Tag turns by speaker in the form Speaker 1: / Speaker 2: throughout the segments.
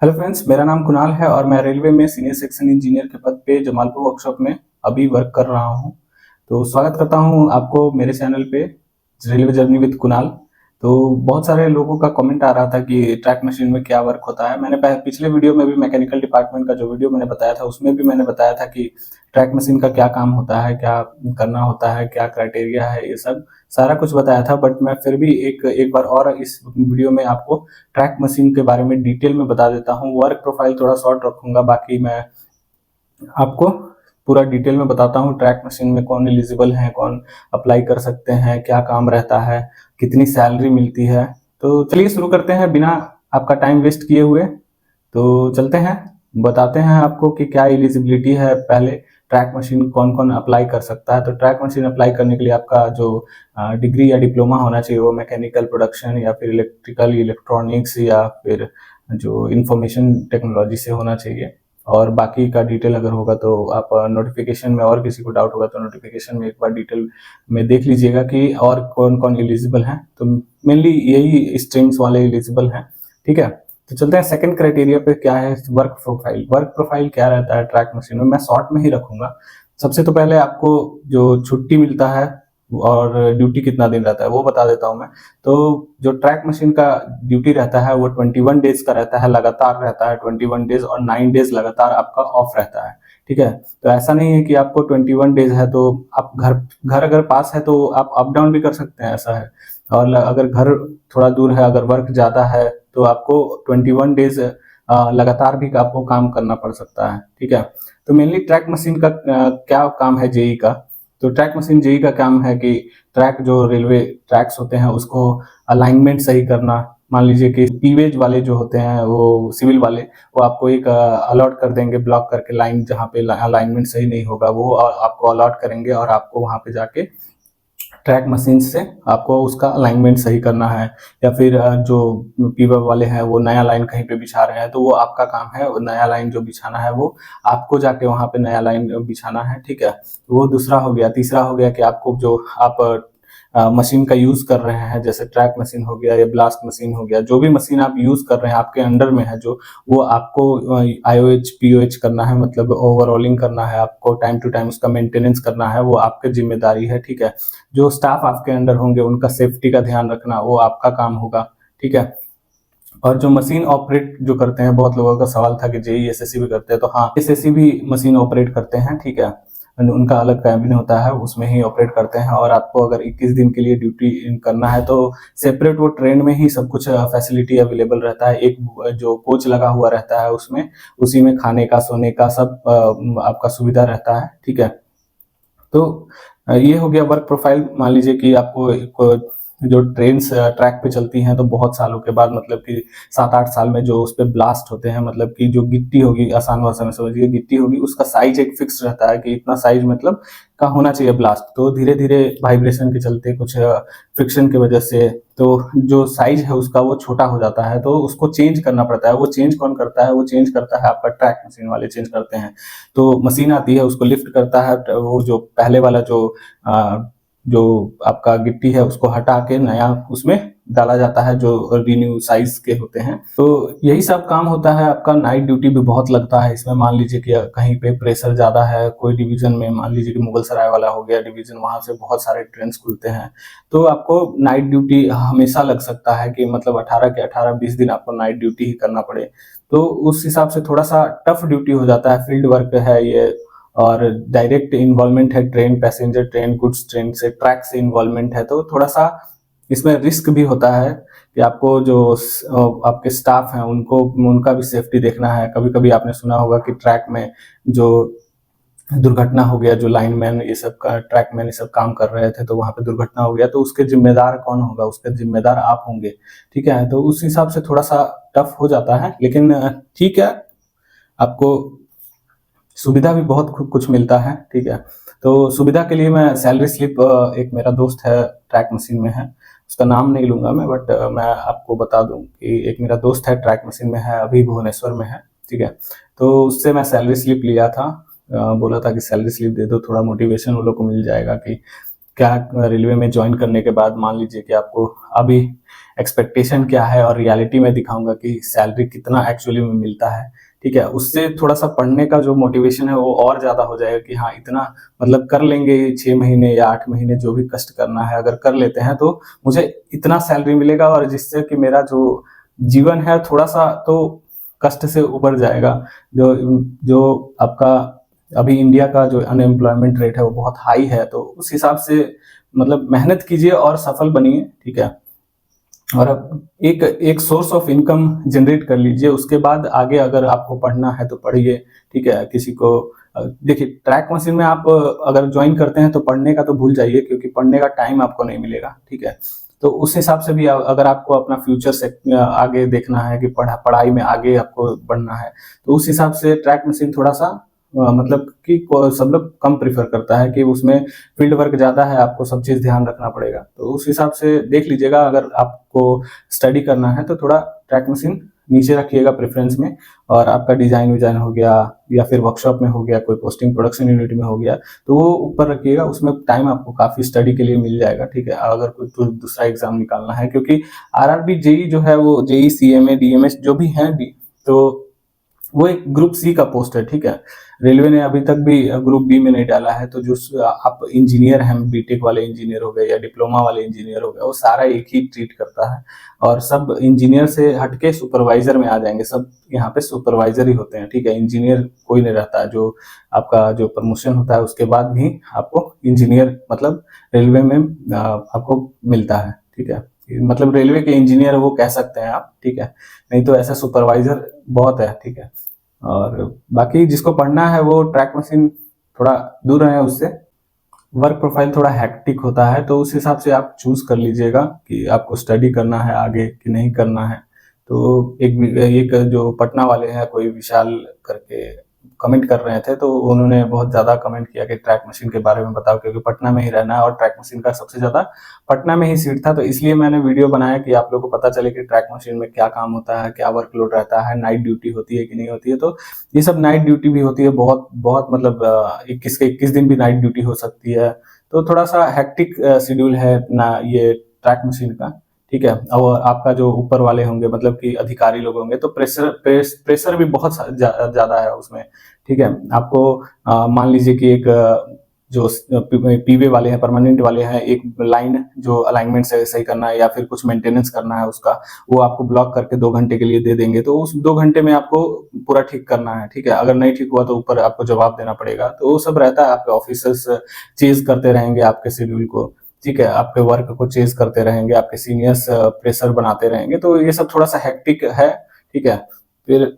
Speaker 1: Hello friends, मेरा नाम कुणाल है और मैं रेलवे में सीनियर सेक्शन इंजीनियर के पद पे जमालपुर वर्कशॉप में अभी वर्क कर रहा हूँ। तो स्वागत करता हूँ आपको मेरे चैनल पे रेलवे जर्नी विद कुणाल। तो बहुत सारे लोगों का कमेंट आ रहा था कि ट्रैक मशीन में क्या वर्क होता है। मैंने पिछले वीडियो में भी मैकेनिकल डिपार्टमेंट का जो वीडियो मैंने बताया था उसमें भी मैंने बताया था कि ट्रैक मशीन का क्या काम होता है, क्या करना होता है, क्या क्राइटेरिया है, ये सब सारा कुछ बताया था। बट मैं फिर भी एक बार और इस वीडियो में आपको ट्रैक मशीन के बारे में डिटेल में बता देता हूँ। वर्क प्रोफाइल थोड़ा शॉर्ट रखूंगा, बाकी मैं आपको पूरा डिटेल में बताता हूँ ट्रैक मशीन में कौन एलिजिबल है, कौन अप्लाई कर सकते हैं, क्या काम रहता है, कितनी सैलरी मिलती है। तो चलिए शुरू करते हैं बिना आपका टाइम वेस्ट किए हुए। तो चलते हैं, बताते हैं आपको कि क्या एलिजिबिलिटी है। पहले ट्रैक मशीन कौन कौन अप्लाई कर सकता है। तो ट्रैक मशीन अप्लाई करने के लिए आपका जो डिग्री या डिप्लोमा होना चाहिए वो मैकेनिकल प्रोडक्शन या फिर इलेक्ट्रिकल इलेक्ट्रॉनिक्स या फिर जो इंफॉर्मेशन टेक्नोलॉजी से होना चाहिए। और बाकी का डिटेल अगर होगा तो आप नोटिफिकेशन में, और किसी को डाउट होगा तो नोटिफिकेशन में एक बार डिटेल में देख लीजिएगा कि और कौन कौन एलिजिबल हैं। तो मेनली यही स्ट्रीम्स वाले एलिजिबल हैं, ठीक है। तो चलते हैं सेकंड क्राइटेरिया पे, क्या है वर्क प्रोफाइल। वर्क प्रोफाइल क्या रहता है ट्रैक मशीन में, मैं शॉर्ट में ही रखूंगा। सबसे तो पहले आपको जो छुट्टी मिलता है और ड्यूटी कितना दिन रहता है वो बता देता हूं मैं। तो जो ट्रैक मशीन का ड्यूटी रहता है वो 21 डेज का रहता है, लगातार रहता है 21 डेज, और 9 डेज लगातार आपका ऑफ रहता है, ठीक है। तो ऐसा नहीं है कि आपको 21 डेज है तो आप घर घर अगर पास है तो आप अप डाउन भी कर सकते हैं, ऐसा है। और अगर घर थोड़ा दूर है, अगर वर्क ज्यादा है तो आपको 21 डेज लगातार भी आपको काम करना पड़ सकता है, ठीक है। तो मेनली ट्रैक मशीन का क्या काम है जेई का। तो ट्रैक मशीन जेई का काम है कि ट्रैक, जो रेलवे ट्रैक्स होते हैं उसको अलाइनमेंट सही करना। मान लीजिए कि पीवेज वाले जो होते हैं वो सिविल वाले, वो आपको एक अलॉट कर देंगे ब्लॉक करके लाइन, जहाँ पे अलाइनमेंट सही नहीं होगा वो आपको अलॉट करेंगे और आपको वहां पे जाके ट्रैक मशीन से आपको उसका अलाइनमेंट सही करना है। या फिर जो पीवर वाले हैं वो नया लाइन कहीं पे बिछा रहे हैं तो वो आपका काम है, वो नया लाइन जो बिछाना है वो आपको जाके वहां पे नया लाइन बिछाना है, ठीक है। तो वो दूसरा हो गया। तीसरा हो गया कि आपको जो आप मशीन का यूज कर रहे हैं, जैसे ट्रैक मशीन हो गया या ब्लास्ट मशीन हो गया, जो भी मशीन आप यूज कर रहे हैं आपके अंडर में है जो, वो आपको आईओएच पीओएच करना है, मतलब ओवरऑलिंग करना है आपको, टाइम टू टाइम उसका मेंटेनेंस करना है, वो आपकी जिम्मेदारी है, ठीक है। जो स्टाफ आपके अंडर होंगे उनका सेफ्टी का ध्यान रखना वो आपका काम होगा, ठीक है। और जो मशीन ऑपरेट जो करते हैं, बहुत लोगों का सवाल था कि जेई एसएससी भी करते हैं, तो हाँ, एसएससी भी मशीन ऑपरेट करते हैं, ठीक है। उनका अलग कैबिन होता है, उसमें ही ऑपरेट करते हैं। और आपको अगर 21 दिन के लिए ड्यूटी करना है तो सेपरेट वो ट्रेन में ही सब कुछ फैसिलिटी अवेलेबल रहता है। एक जो कोच लगा हुआ रहता है उसमें, उसी में खाने का, सोने का सब आपका सुविधा रहता है, ठीक है। तो ये हो गया वर्क प्रोफाइल। मान लीजिए कि आपको जो ट्रेन ट्रैक पे चलती हैं तो बहुत सालों के बाद, मतलब कि 7-8 साल में जो उस पर ब्लास्ट होते हैं, मतलब कि जो गिट्टी होगी, आसान भाषा में समझिए, गिट्टी होगी, उसका साइज एक फिक्स रहता है कि इतना साइज मतलब का होना चाहिए ब्लास्ट। तो धीरे धीरे वाइब्रेशन के चलते, कुछ फ्रिक्शन की वजह से, तो जो साइज है उसका वो छोटा हो जाता है, तो उसको चेंज करना पड़ता है। वो चेंज कौन करता है? वो चेंज करता है आपका ट्रैक मशीन वाले चेंज करते हैं। तो मशीन आती है, उसको लिफ्ट करता है, वो जो पहले वाला जो आपका गिट्टी है उसको हटा के नया उसमें डाला जाता है, जो रिन्यू साइज के होते हैं। तो यही सब काम होता है आपका। नाइट ड्यूटी भी बहुत लगता है इसमें। मान लीजिए कि कहीं पे प्रेशर ज्यादा है कोई डिवीजन में, मान लीजिए कि मुगल सराय वाला हो गया डिवीजन, वहां से बहुत सारे ट्रेन खुलते हैं, तो आपको नाइट ड्यूटी हमेशा लग सकता है कि मतलब 18 के 18-20 दिन आपको नाइट ड्यूटी ही करना पड़े। तो उस हिसाब से थोड़ा सा टफ ड्यूटी हो जाता है, फील्ड वर्क है ये। और डायरेक्ट इन्वॉल्वमेंट है train passenger, train goods, train से ट्रैक से इन्वॉल्वमेंट है, तो थोड़ा सा इसमें रिस्क भी होता है कि आपको जो आपके स्टाफ हैं उनको, उनका भी सेफ्टी देखना है। कभी कभी आपने सुना होगा कि ट्रैक में जो दुर्घटना हो गया, जो लाइनमैन ये सब का, ट्रैकमैन ये सब काम कर रहे थे तो वहां पे दुर्घटना हो गया, तो उसके जिम्मेदार कौन होगा? उसके जिम्मेदार आप होंगे, ठीक है। तो उस हिसाब से थोड़ा सा टफ हो जाता है, लेकिन ठीक है, आपको सुविधा भी बहुत कुछ मिलता है, ठीक है। तो सुविधा के लिए मैं सैलरी स्लिप, एक मेरा दोस्त है ट्रैक मशीन में है, उसका नाम नहीं लूंगा मैं, बट मैं आपको बता दूं कि एक मेरा दोस्त है ट्रैक मशीन में है, अभी भुवनेश्वर में है, ठीक है। तो उससे मैं सैलरी स्लिप लिया था। बोला था कि सैलरी स्लिप दे दो, थोड़ा मोटिवेशन वो लोग को मिल जाएगा कि क्या रेलवे में ज्वाइन करने के बाद मान लीजिए कि आपको अभी एक्सपेक्टेशन क्या है और रियलिटी में दिखाऊंगा कि सैलरी कितना एक्चुअली में मिलता है, ठीक है। उससे थोड़ा सा पढ़ने का जो मोटिवेशन है वो और ज्यादा हो जाएगा कि हाँ इतना मतलब कर लेंगे, 6 महीने या 8 महीने जो भी कष्ट करना है अगर कर लेते हैं तो मुझे इतना सैलरी मिलेगा, और जिससे कि मेरा जो जीवन है थोड़ा सा तो कष्ट से उबर जाएगा। जो जो आपका अभी इंडिया का जो अनएम्प्लॉयमेंट रेट है वो बहुत हाई है, तो उस हिसाब से मतलब मेहनत कीजिए और सफल बनिए, ठीक है। और अब एक एक सोर्स ऑफ इनकम जनरेट कर लीजिए, उसके बाद आगे अगर आपको पढ़ना है तो पढ़िए, ठीक है। किसी को देखिए ट्रैक मशीन में आप अगर ज्वाइन करते हैं तो पढ़ने का तो भूल जाइए, क्योंकि पढ़ने का टाइम आपको नहीं मिलेगा, ठीक है। तो उस हिसाब से भी अगर आपको अपना फ्यूचर से आगे देखना है कि पढ़ाई में आगे आपको बढ़ना है, तो उस हिसाब से ट्रैक मशीन थोड़ा सा मतलब कि सब लोग कम प्रीफर करता है कि उसमें फील्ड वर्क ज्यादा है, आपको सब चीज ध्यान रखना पड़ेगा। तो उस हिसाब से देख लीजिएगा, अगर आपको स्टडी करना है तो थोड़ा ट्रैक मशीन नीचे रखिएगा प्रेफरेंस में, और आपका डिजाइन विजाइन हो गया या फिर वर्कशॉप में हो गया, कोई पोस्टिंग प्रोडक्शन यूनिट में हो गया, तो वो ऊपर रखिएगा। उसमें टाइम आपको काफी स्टडी के लिए मिल जाएगा, ठीक है, अगर कोई दूसरा एग्जाम निकालना है। क्योंकि आरआरबी जेई जो है वो जेई सीएमए डीएमएस जो भी है, तो वो एक ग्रुप सी का पोस्ट है, ठीक है। रेलवे ने अभी तक भी ग्रुप बी में नहीं डाला है। तो जो आप इंजीनियर हैं, बीटेक वाले इंजीनियर हो गए या डिप्लोमा वाले इंजीनियर हो गए, वो सारा एक ही ट्रीट करता है, और सब इंजीनियर से हटके सुपरवाइजर में आ जाएंगे। सब यहाँ पे सुपरवाइजर ही होते हैं, ठीक है। इंजीनियर कोई नहीं रहता है। जो आपका जो प्रमोशन होता है उसके बाद भी आपको इंजीनियर मतलब रेलवे में आपको मिलता है, ठीक है। मतलब रेलवे के इंजीनियर वो कह सकते हैं आप, ठीक है। नहीं तो ऐसा सुपरवाइजर बहुत है, ठीक है। और बाकी जिसको पढ़ना है वो ट्रैक मशीन थोड़ा दूर रहे उससे। वर्क प्रोफाइल थोड़ा हैक्टिक होता है, तो उस हिसाब से आप चूज कर लीजिएगा कि आपको स्टडी करना है आगे कि नहीं करना है। तो एक जो पटना वाले हैं, कोई विशाल करके कमेंट कर रहे थे, तो उन्होंने बहुत ज्यादा कमेंट किया कि ट्रैक मशीन के बारे में बताओ, क्योंकि पटना में ही रहना है और ट्रैक मशीन का सबसे ज्यादा पटना में ही सीट था। तो इसलिए मैंने वीडियो बनाया कि आप लोगों को पता चले कि ट्रैक मशीन में क्या काम होता है, क्या वर्कलोड रहता है, नाइट ड्यूटी होती है कि नहीं होती है। तो ये सब नाइट ड्यूटी भी होती है, बहुत बहुत मतलब 21 के 21 दिन भी नाइट ड्यूटी हो सकती है। तो थोड़ा सा हेक्टिक शेड्यूल है ना ये ट्रैक मशीन का, ठीक है। और आपका जो ऊपर वाले होंगे मतलब कि अधिकारी लोग होंगे, तो प्रेशर भी बहुत ज्यादा है उसमें, ठीक है। आपको मान लीजिए कि एक जो पीवे वाले हैं, परमानेंट वाले हैं, एक लाइन जो अलाइनमेंट सही करना है या फिर कुछ मेंटेनेंस करना है उसका, वो आपको ब्लॉक करके 2 घंटे के लिए दे देंगे। तो उस 2 घंटे में आपको पूरा ठीक करना है, ठीक है। अगर नहीं ठीक हुआ तो ऊपर आपको जवाब देना पड़ेगा। तो वो सब रहता है, आपके ऑफिसर्स चेज करते रहेंगे आपके शेड्यूल को, ठीक है। आपके वर्क को चेज करते रहेंगे, आपके सीनियर्स प्रेशर बनाते रहेंगे। तो ये सब थोड़ा सा हेक्टिक है, ठीक है। फिर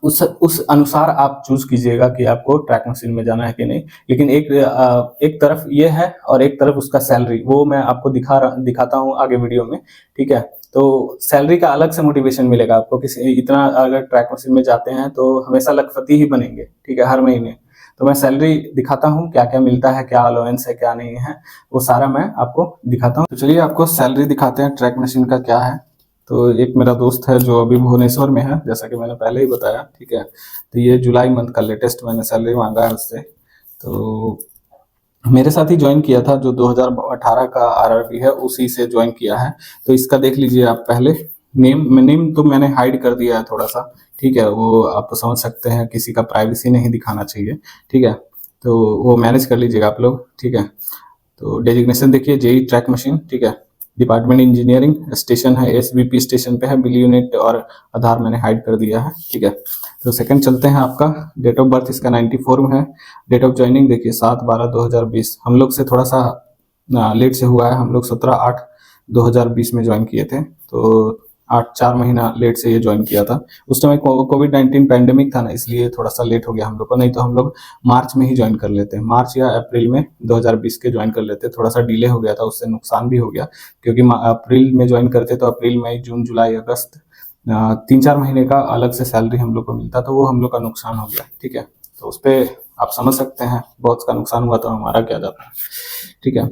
Speaker 1: उस अनुसार आप चूज कीजिएगा कि आपको ट्रैक मशीन में जाना है कि नहीं। लेकिन एक तरफ ये है और एक तरफ उसका सैलरी, वो मैं आपको दिखाता हूँ आगे वीडियो में, ठीक है। तो सैलरी का अलग से मोटिवेशन मिलेगा आपको। किसी इतना अगर ट्रैक मशीन में जाते हैं तो हमेशा लखपति ही बनेंगे, ठीक है, हर महीने। तो मैं सैलरी दिखाता हूँ, क्या क्या मिलता है, क्या अलाउंस है, क्या नहीं है, वो सारा मैं आपको दिखाता हूँ। तो चलिए आपको सैलरी दिखाते हैं ट्रैक मशीन का क्या है। तो एक मेरा दोस्त है जो अभी भुवनेश्वर में है, जैसा कि मैंने पहले ही बताया, ठीक है। तो ये जुलाई मंथ का लेटेस्ट मैंने सैलरी मांगा है उससे। तो मेरे साथ ही ज्वाइन किया था, जो 2018 का आरआरबी है उसी से ज्वाइन किया है। तो इसका देख लीजिए आप पहले। नेम तो मैंने हाइड कर दिया है थोड़ा सा, ठीक है। वो आप तो समझ सकते हैं, किसी का प्राइवेसी नहीं दिखाना चाहिए, ठीक है। तो वो मैनेज कर लीजिएगा आप लोग, ठीक है। तो डेजिग्नेशन देखिए जेई ट्रैक मशीन, ठीक है। डिपार्टमेंट इंजीनियरिंग, स्टेशन है एसबीपी स्टेशन पे है, बिल यूनिट और आधार मैंने हाइड कर दिया है, ठीक है। तो सेकंड चलते हैं, आपका डेट ऑफ बर्थ इसका 94 में है। डेट ऑफ ज्वाइनिंग देखिए 7/12/2020। हम लोग से थोड़ा सा लेट से हुआ है, हम लोग 17/8/2020 में ज्वाइन किए थे। तो 4 महीना लेट से ये ज्वाइन किया था। उस समय कोविड-19 पैंडेमिक था ना, इसलिए थोड़ा सा लेट हो गया हम लोग को। नहीं तो हम लोग मार्च में ही ज्वाइन कर लेते हैं, मार्च या अप्रैल में 2020 के ज्वाइन कर लेते। थोड़ा सा डिले हो गया था, उससे नुकसान भी हो गया, क्योंकि अप्रैल में ज्वाइन करते तो अप्रैल मई जून जुलाई अगस्त 3-4 महीने का अलग से सैलरी हम लोग को मिलता, तो वो हम लोग का नुकसान हो गया, ठीक है। तो उस पर आप समझ सकते हैं, बहुत का नुकसान हुआ तो हमारा क्या जाता है, ठीक है।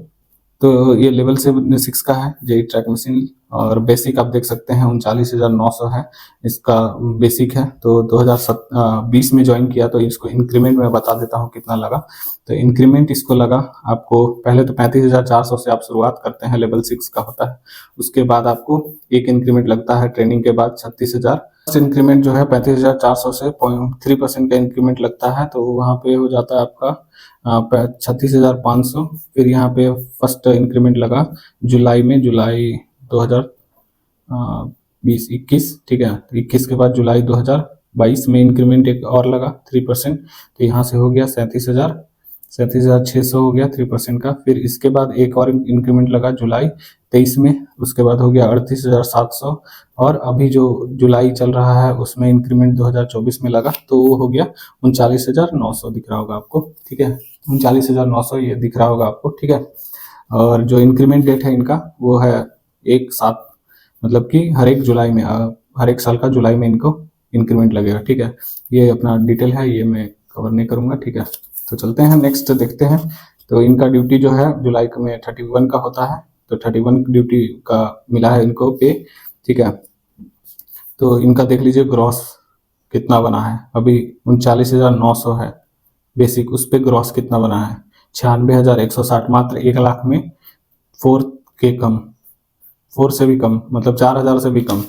Speaker 1: तो ये लेवल 6 का है जेई ट्रैक मशीन, और बेसिक आप देख सकते हैं 39,900 है इसका बेसिक है। तो 2020 में ज्वाइन किया, तो इसको इंक्रीमेंट में बता देता हूँ कितना लगा। तो इंक्रीमेंट इसको लगा आपको, पहले तो 35,400 से आप शुरुआत करते हैं, लेवल 6 का होता है। उसके बाद आपको एक इंक्रीमेंट लगता है ट्रेनिंग के बाद 36,000। इंक्रीमेंट जो है 35,400 से 3% का इंक्रीमेंट लगता है, तो वहाँ पे हो जाता है आपका 36,500। फिर यहाँ पे फर्स्ट इंक्रीमेंट लगा जुलाई 2020 21, ठीक है। 21 के बाद जुलाई 2022 में इंक्रीमेंट एक और लगा 3%, तो यहाँ से हो गया 37,600 हो गया 3% का। फिर इसके बाद एक और इंक्रीमेंट लगा जुलाई 23 में, उसके बाद हो गया 38,700। और अभी जो जुलाई चल रहा है उसमें इंक्रीमेंट 2024 में लगा, तो वो हो गया 39,900 दिख रहा होगा आपको, ठीक है। 39,900 ये दिख रहा होगा आपको, ठीक है। और जो इंक्रीमेंट डेट है इनका वो है 1/7, मतलब कि हर एक जुलाई में, हर एक साल का जुलाई में इनको इंक्रीमेंट लगेगा, ठीक है। ये अपना डिटेल है, ये मैं कवर नहीं करूंगा, ठीक है। तो चलते हैं नेक्स्ट देखते हैं। तो इनका ड्यूटी जो है जुलाई में 31 का होता है, तो 31 ड्यूटी का मिला है इनको पे, ठीक है। तो इनका देख लीजिए ग्रॉस कितना बना है, अभी 39,900 है बेसिक, उस पर ग्रॉस कितना बना है 96,160, मात्र 1 लाख में 4 के कम, 4 से भी कम, मतलब 4,000 से भी कम।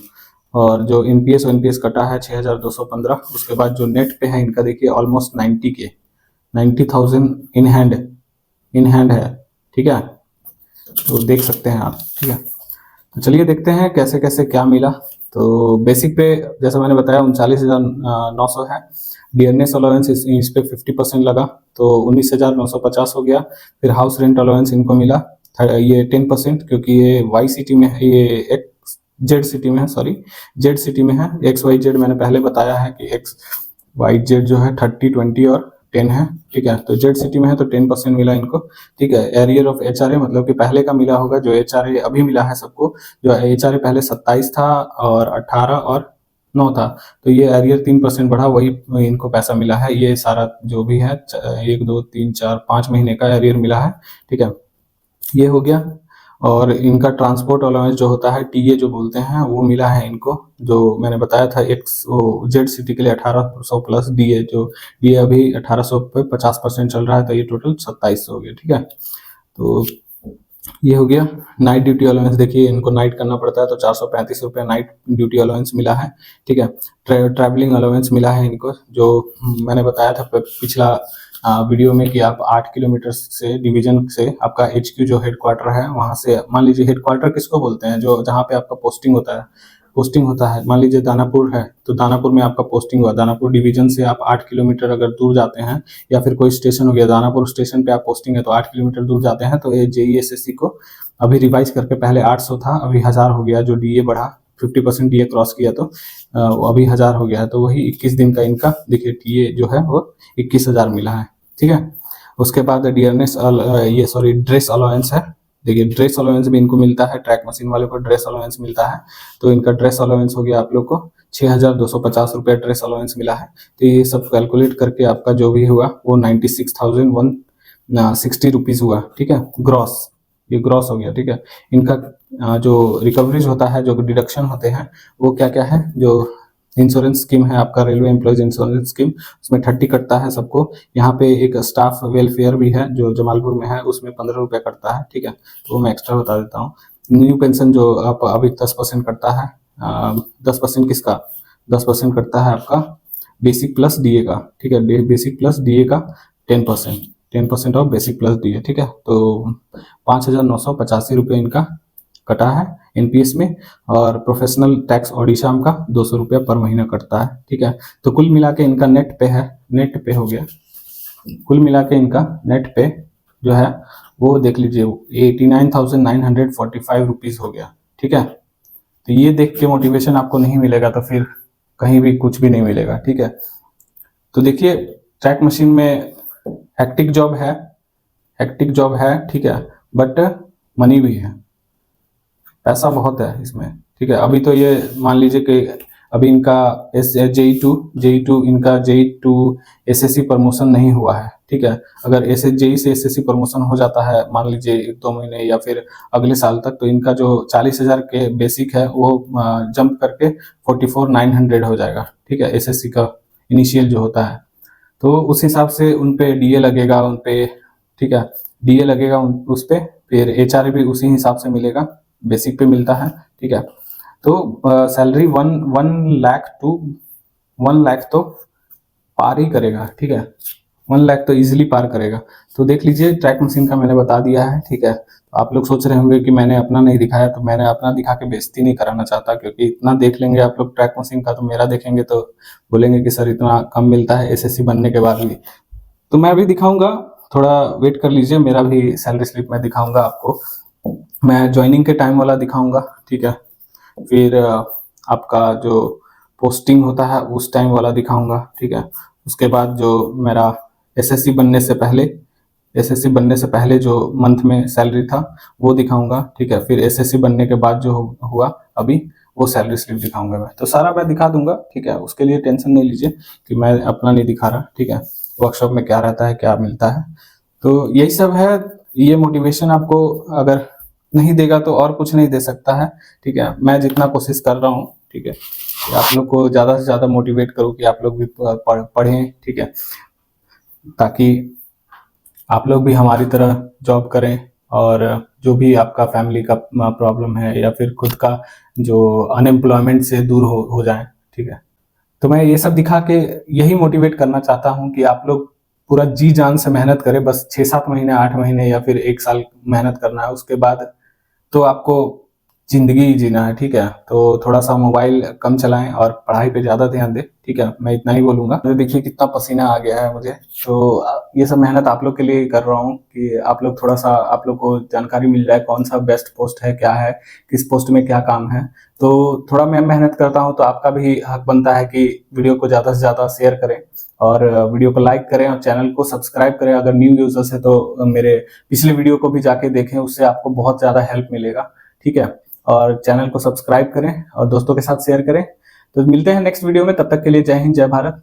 Speaker 1: और जो एनपीएस कटा है 6,215। उसके बाद जो नेट पे है इनका देखिए ऑलमोस्ट 90,000 इन हैंड है, ठीक है। तो देख सकते हैं आप, ठीक है। तो चलिए देखते हैं कैसे कैसे क्या मिला। तो बेसिक पे जैसा मैंने बताया 39,900 है। डीएनएस अलाउंस इस पे 50% लगा, तो 19,950 हो गया। फिर हाउस रेंट अलाउंस इनको मिला ये 10%, क्योंकि ये वाई सिटी में है, ये एक्स जेड सिटी में है, सॉरी जेड सिटी में है। एक्स वाई जेड मैंने पहले बताया है कि एक्स वाई जेड जो है 30, 20 और 10 है, ठीक है। तो जेड सिटी में है तो 10% मिला इनको, ठीक है। एरियर ऑफ एचआरए मतलब कि पहले का मिला होगा, जो एचआरए अभी मिला है सबको, जो एचआरए पहले 27 था और 18 और 9 था, तो ये एरियर 3% बढ़ा, वही इनको पैसा मिला है। ये सारा जो भी है 1 2 3 4 5 महीने का एरियर मिला है, ठीक है। ये हो गया। और इनका ट्रांसपोर्ट अलाउंस जो होता है टीए जो बोलते हैं वो मिला है इनको, जो मैंने बताया था एक्स वो जेड सिटी के लिए 1800 प्लस डीए, जो डीए अभी 1800 पे 50% चल रहा है, तो ये टोटल 2700 हो गया, ठीक है। तो ये हो गया। नाइट ड्यूटी अलाउंस देखिए इनको नाइट करना पड़ता है, तो 435 रुपये नाइट ड्यूटी अलाउंस मिला है, ठीक है। ट्रैवलिंग अलाउंस मिला है इनको, जो मैंने बताया था पिछला वीडियो में कि आप 8 किलोमीटर से डिवीजन से आपका HQ जो हेडक्वार्टर है वहां से, मान लीजिए हेडक्वार्टर किसको बोलते हैं, जो जहाँ पे आपका पोस्टिंग होता है। मान लीजिए दानापुर है, तो दानापुर में आपका पोस्टिंग हुआ, दानापुर डिवीजन से आप 8 किलोमीटर अगर दूर जाते हैं, या फिर कोई स्टेशन हो गया दानापुर स्टेशन पे आप पोस्टिंग है तो 8 किलोमीटर दूर जाते हैं, तो ये JESSC को अभी रिवाइज करके पहले 800 था, अभी 1000 हो गया, जो डीए बढ़ा 50% डीए क्रॉस किया, तो अभी 1000 हो गया है। तो वही 21 दिन का इनका देखिए डीए जो है वो 21,000 मिला है, ठीक है। उसके बाद डियरनेस ये सॉरी ड्रेस अलाउंस है, देखिए ड्रेस अलाउंस भी इनको मिलता है, ट्रैक मशीन वाले को ड्रेस अलाउंस मिलता है। तो इनका ड्रेस अलाउंस हो गया आप लोग को 6,250 रुपये ड्रेस अलाउंस मिला है। तो ये सब कैलकुलेट करके आपका जो भी हुआ वो 96,160 रुपीज़ हुआ, ठीक है। ग्रॉस, ये ग्रॉस हो गया, ठीक है। इनका जो रिकवरीज होता है, जो डिडक्शन होते हैं, वो क्या क्या है, जो इंश्योरेंस स्कीम है आपका रेलवे एम्प्लॉयज इंश्योरेंस स्कीम, उसमें 30 कटता है सबको। यहाँ पे एक स्टाफ वेलफेयर भी है जो जमालपुर में है, उसमें 15 रुपये कटता है, ठीक है। तो वो मैं एक्स्ट्रा बता देता हूँ। न्यू पेंशन जो आप अभी 10% कटता है, 10% किसका, 10% कटता है आपका बेसिक प्लस डीए का, ठीक है। बेसिक प्लस डीए का 10% ऑफ बेसिक प्लस डीए, ठीक है। तो 5,985 रुपये इनका कटा है एनपीएस में। और प्रोफेशनल टैक्स ओडिशा का 200 रुपया पर महीना कटता है, ठीक है। तो कुल मिला के इनका नेट पे हो गया, कुल मिला के इनका नेट पे जो है वो देख लीजिए 89,945 रुपीज हो गया, ठीक है। तो ये देख के मोटिवेशन आपको नहीं मिलेगा तो फिर कहीं भी कुछ भी नहीं मिलेगा, ठीक है। तो देखिए ट्रैक मशीन में हेक्टिक जॉब है, ठीक है, बट मनी भी है, पैसा बहुत है इसमें, ठीक है। अभी तो ये मान लीजिए कि अभी इनका JE2 इनका JE2 SSC प्रमोशन नहीं हुआ है, ठीक है। अगर JEE से SSC प्रमोशन हो जाता है मान लीजिए 1-2 महीने या फिर अगले साल तक, तो इनका जो 40,000 के बेसिक है वो जंप करके 44,900 हो जाएगा, ठीक है, SSC का इनिशियल जो होता है। तो उस हिसाब से उन पे DA लगेगा, उन पे, ठीक है, DA लगेगा उस पे, फिर HRA भी उसी हिसाब से मिलेगा, बेसिक पे मिलता है, ठीक है। तो सैलरी 1 लाख तो पार ही करेगा, ठीक है, 1 लाख तो इजीली पार करेगा। तो देख लीजिए ट्रैक मशीन का मैंने बता दिया है, ठीक है। तो आप लोग सोच रहे होंगे कि मैंने अपना नहीं दिखाया, तो मैंने अपना दिखा के बेइज्जती नहीं कराना चाहता, क्योंकि इतना देख लेंगे आप लोग ट्रैक मशीन का, तो मेरा देखेंगे तो बोलेंगे कि सर इतना कम मिलता है SSC बनने के बाद भी। तो मैं अभी दिखाऊंगा, थोड़ा वेट कर लीजिए, मेरा भी सैलरी स्लिप मैं दिखाऊंगा आपको। मैं ज्वाइनिंग के टाइम वाला दिखाऊंगा, ठीक है, फिर आपका जो पोस्टिंग होता है उस टाइम वाला दिखाऊंगा, ठीक है। उसके बाद जो मेरा SSC बनने से पहले जो मंथ में सैलरी था वो दिखाऊंगा, ठीक है। फिर SSC बनने के बाद जो हुआ अभी, वो सैलरी स्लिप दिखाऊंगा मैं। तो सारा मैं दिखा दूंगा, ठीक है, उसके लिए टेंशन नहीं लीजिए कि मैं अपना नहीं दिखा रहा, ठीक है। वर्कशॉप में क्या रहता है, क्या मिलता है, तो यही सब है। ये मोटिवेशन आपको अगर नहीं देगा तो और कुछ नहीं दे सकता है, ठीक है। मैं जितना कोशिश कर रहा हूँ, ठीक है, कि आप लोग को ज़्यादा से ज़्यादा मोटिवेट करूँ कि आप लोग भी पढ़ें, ठीक है, ताकि आप लोग भी हमारी तरह जॉब करें, और जो भी आपका फैमिली का प्रॉब्लम है या फिर खुद का जो अनएम्प्लॉयमेंट से दूर हो जाए, ठीक है। तो मैं ये सब दिखा के यही मोटिवेट करना चाहता हूँ कि आप लोग पूरा जी जान से मेहनत करें। बस 6-7 महीने, 8 महीने या फिर 1 साल मेहनत करना है, उसके बाद तो आपको जिंदगी जीना है, ठीक है। तो थोड़ा सा मोबाइल कम चलाएं और पढ़ाई पे ज्यादा ध्यान दें, ठीक है, मैं इतना ही बोलूंगा। तो देखिए कितना पसीना आ गया है मुझे, तो ये सब मेहनत आप लोग के लिए कर रहा हूँ कि आप लोग थोड़ा सा, आप लोग को जानकारी मिल जाए कौन सा बेस्ट पोस्ट है, क्या है, किस पोस्ट में क्या काम है। तो थोड़ा मैं मेहनत करता हूँ, तो आपका भी हक बनता है कि वीडियो को ज्यादा से ज्यादा शेयर करें, और वीडियो को लाइक करें, और चैनल को सब्सक्राइब करें। अगर न्यू यूजर्स है तो मेरे पिछले वीडियो को भी जाके देखें, उससे आपको बहुत ज्यादा हेल्प मिलेगा, ठीक है। और चैनल को सब्सक्राइब करें और दोस्तों के साथ शेयर करें। तो मिलते हैं नेक्स्ट वीडियो में, तब तक के लिए जय हिंद, जय भारत।